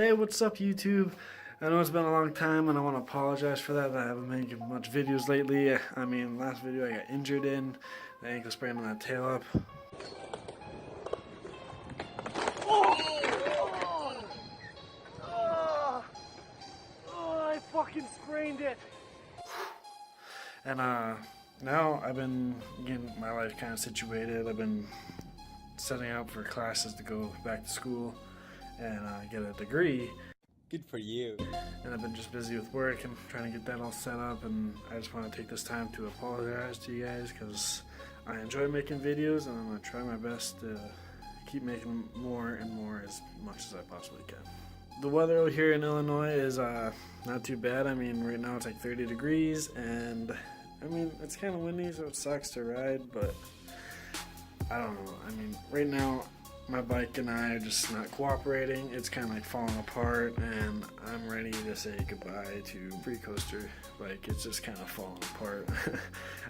Hey, what's up YouTube? I know it's been a long time and I want to apologize for that. I haven't been making much videos lately. I mean, last video I got injured in, the ankle sprain on that tail up. I fucking sprained it. And now I've been getting my life kind of situated. I've been setting up for classes to go back to school and get a degree. Good for you. And I've been just busy with work and trying to get that all set up, and I just want to take this time to apologize to you guys because I enjoy making videos and I'm going to try my best to keep making more and more as much as I possibly can. The weather out here in Illinois is not too bad. I mean, right now it's like 30 degrees and I mean, it's kind of windy, so it sucks to ride, but I don't know. I mean, right now my bike and I are just not cooperating. It's kind of like falling apart and I'm ready to say goodbye to Free Coaster bike. It's just kind of falling apart.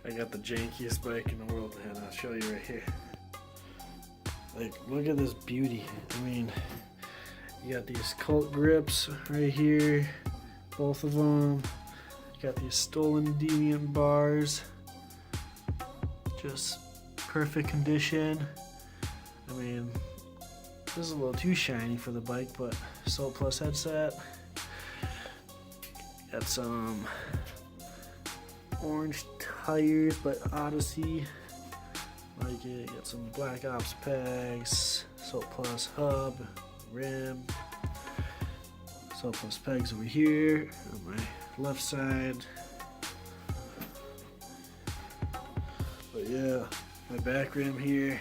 I got the jankiest bike in the world, and I'll show you right here. Like, look at this beauty. I mean, you got these Cult grips right here, both of them. You got these stolen deviant bars, just perfect condition. I mean, this is a little too shiny for the bike, but Salt Plus headset. Got some orange tires by Odyssey. Like it. Got some Black Ops pegs, Salt Plus hub, rim, Salt Plus pegs over here on my left side. But yeah, my back rim here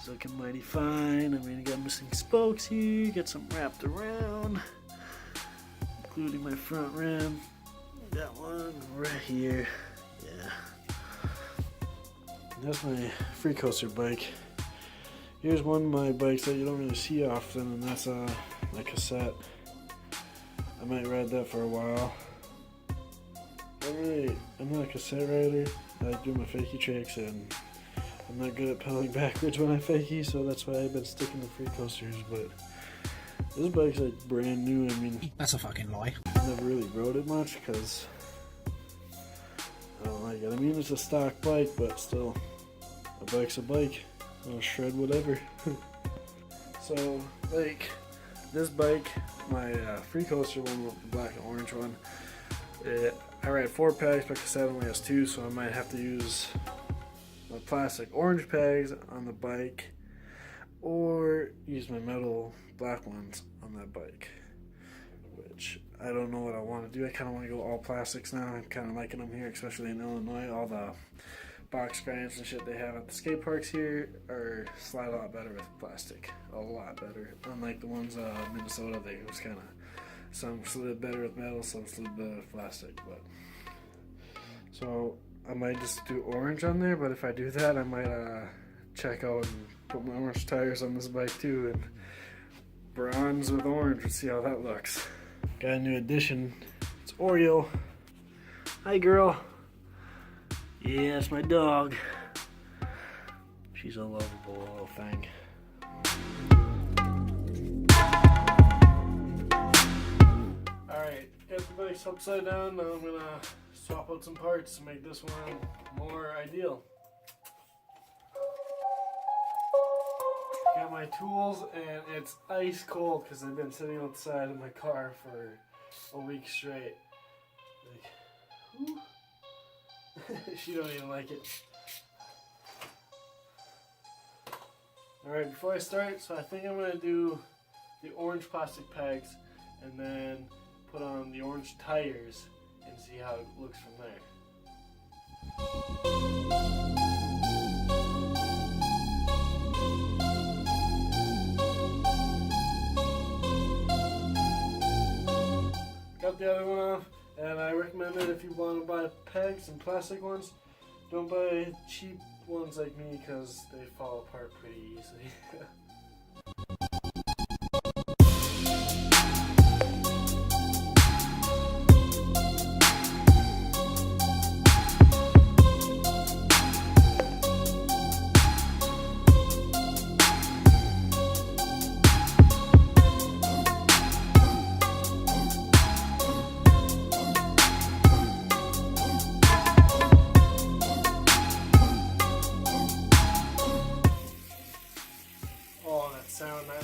is looking mighty fine. I mean, I got missing spokes here, got some wrapped around, including my front rim. Got one right here. Yeah. That's my Free Coaster bike. Here's one of my bikes that you don't really see often, and that's my cassette. I might ride that for a while. I'm not a cassette rider. I do my fakie tricks, and I'm not good at pedaling backwards when I fakie, so that's why I've been sticking to Free Coasters. But this bike's like brand new. I mean, That's a fucking lie. I never really rode it much because I don't like it. I mean, it's a stock bike, but still, a bike's a bike. I'll shred whatever. So, like, this bike, my Free Coaster one, the black and orange one, I ride 4 pegs, but cassette only has 2, so I might have to use my plastic orange pegs on the bike or use my metal black ones on that bike, which I don't know what I want to do. I kind of want to go all plastics now. I'm kind of liking them here, especially in Illinois. All the box grinds and shit they have at the skate parks here are slide a lot better with plastic, a lot better. Unlike the ones in Minnesota, they was kind of, some slid better with metal, some slid better with plastic. But so I might just do orange on there, but if I do that, I might check out and put my orange tires on this bike too, and bronze with orange, and see how that looks. Got a new addition. It's Oreo. Hi, girl. Yeah, it's my dog. She's a lovable little thing. Alright, got the bikes upside down. Now I'm gonna swap out some parts to make this one more ideal. Got my tools, and it's ice cold because they've been sitting outside of my car for a week straight. Like, whew. She don't even like it. Alright, before I start, so I think I'm going to do the orange plastic pegs and then put on the orange tires and see how it looks from there. Got the other one off, and I recommend it if you want to buy pegs and plastic ones. Don't buy cheap ones like me because they fall apart pretty easily.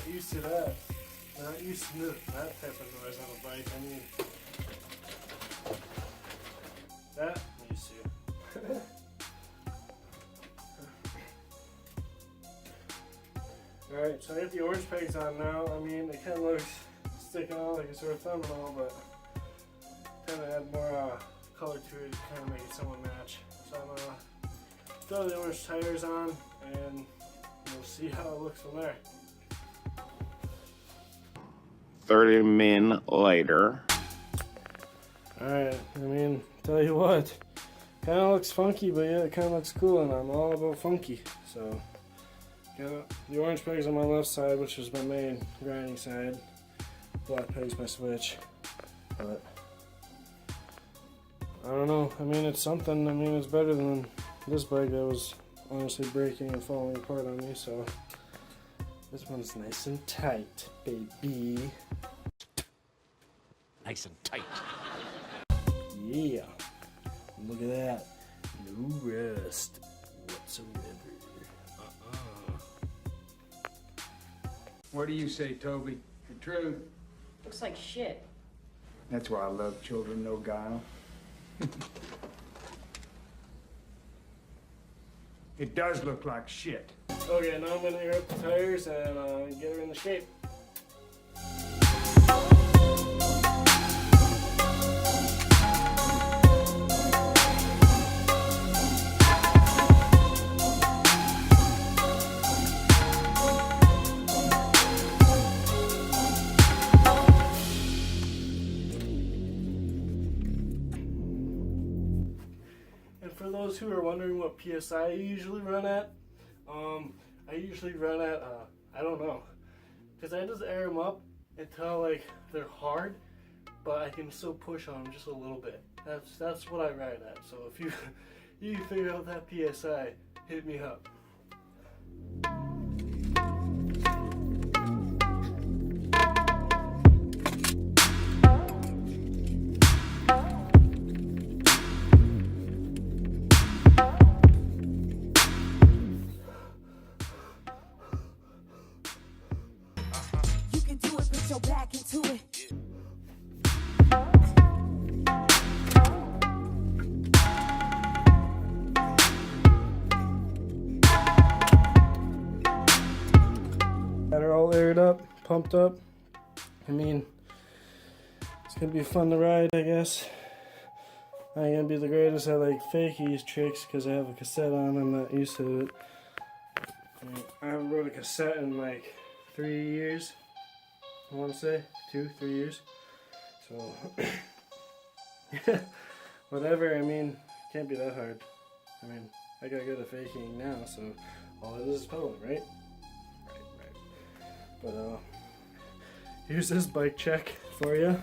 not used to that. Not used to that type of noise on a bike. I mean, that I'm used to. Alright, so I got the orange pegs on now. I mean, it kind of looks sticking out like a sore thumb and all, but kind of add more color to it to kind of make it somewhat match. So I'm gonna throw the orange tires on and we'll see how it looks from there. 30 minutes later. Alright, I mean, tell you what, kind of looks funky, but yeah, it kind of looks cool, and I'm all about funky. So, got the orange pegs on my left side, which is my main grinding side. Black pegs my switch, but I don't know. I mean, it's something. I mean, it's better than this bike that was honestly breaking and falling apart on me. So this one's nice and tight, baby. Nice and tight. Yeah. Look at that. No rust whatsoever. What do you say, Toby? The truth. Looks like shit. That's why I love children, no guile. It does look like shit. Okay, now I'm gonna air up the tires and get her in the shape. For those who are wondering what PSI I usually run at, I usually run at, I don't know, because I just air them up until like they're hard, but I can still push on them just a little bit. That's what I ride at. So if you figure out that PSI, hit me up. Your back into it. Got her all aired up, pumped up. I mean, it's gonna be fun to ride, I guess. I ain't gonna be the greatest at like fakies tricks because I have a cassette on. I'm not used to it. I haven't rode a cassette in like 3 years. I want to say 2-3 years. So whatever. I mean, can't be that hard. I mean, I got good at faking now, so all it is pedaling, right? Right. But here's this bike check for you.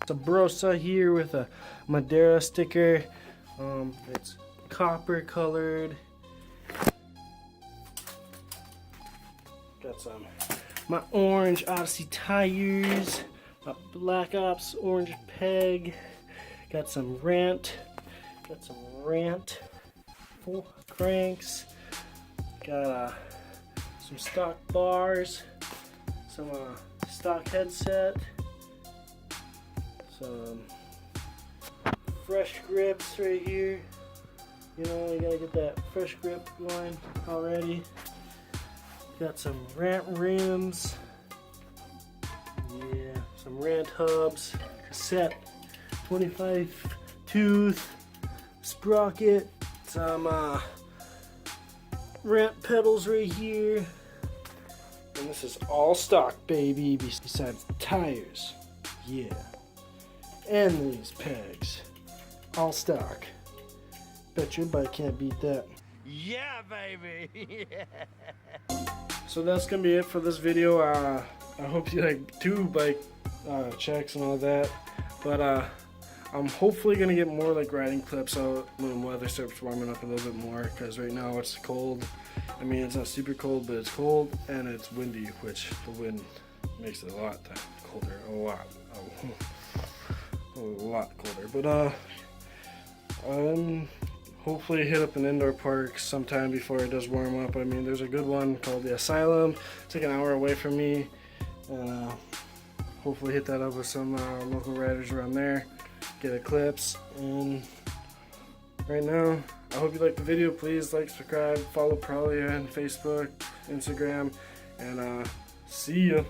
It's a Brosa here with a Madeira sticker. It's copper colored. Got some my orange Odyssey tires, my Black Ops orange peg, got some rant 4 cranks, got some stock bars, some stock headset, some fresh grips right here. You know, you gotta get that fresh grip going already. Got some rant rims, yeah, some rant hubs, cassette, 25 tooth, sprocket, some rant pedals right here, and this is all stock, baby, besides the tires, yeah, and these pegs, all stock. Bet your bike can't beat that. Yeah, baby. So that's gonna be it for this video. I hope you like do bike checks and all that, but I'm hopefully gonna get more like riding clips out when the weather starts warming up a little bit more, because right now it's cold. I mean, it's not super cold, but it's cold and it's windy, which the wind makes it a lot colder, a lot colder. But hopefully hit up an indoor park sometime before it does warm up. I mean, there's a good one called the Asylum. It's like an hour away from me. and hopefully hit that up with some local riders around there, get a clips. And right now, I hope you liked the video. Please like, subscribe, follow Pralia on Facebook, Instagram, and see ya.